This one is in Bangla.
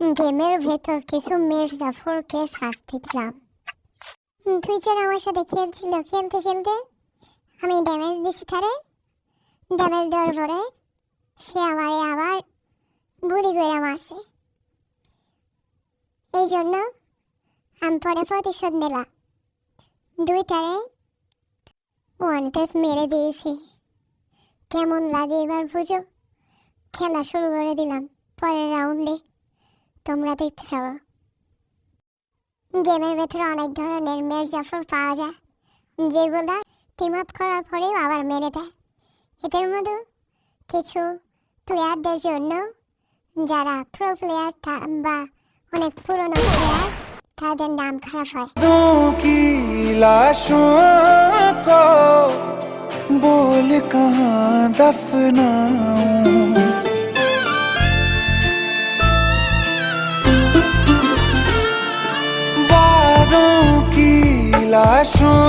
গেমের ভেতর কিছু মির্জাফরকে শাস্তি দিলাম। তুই যেন আমার সাথে খেলছিল, খেলতে খেলতে আমি ড্যামেজ দিছি তারে। ড্যামেজ দেওয়ার পরে সে আমারে আবার গুলি করে মারছে। এই জন্য আমি পরে প্রতিশোধ নিলাম, দুইটারে ওয়ান ট্যাপ মেরে দিয়েছি। কেমন লাগে এবার বুঝো। খেলা শুরু করে দিলাম, পরের রাউন্ডে তোমরা দেখতে থাকো। গেমের ভেতরে অনেক ধরনের মির্জাফর পাওয়া যায়, যেগুলো টিম আপ করার পরেও আবার মেরে দেয়। এদের মধ্যে কিছু প্লেয়ারদের জন্য, যারা প্রো প্লেয়ার বা অনেক পুরনো প্লেয়ার, তাদের নাম খারাপ হয়। की लाशों को बोल कहाँ दफनाऊं, वादों की लाशों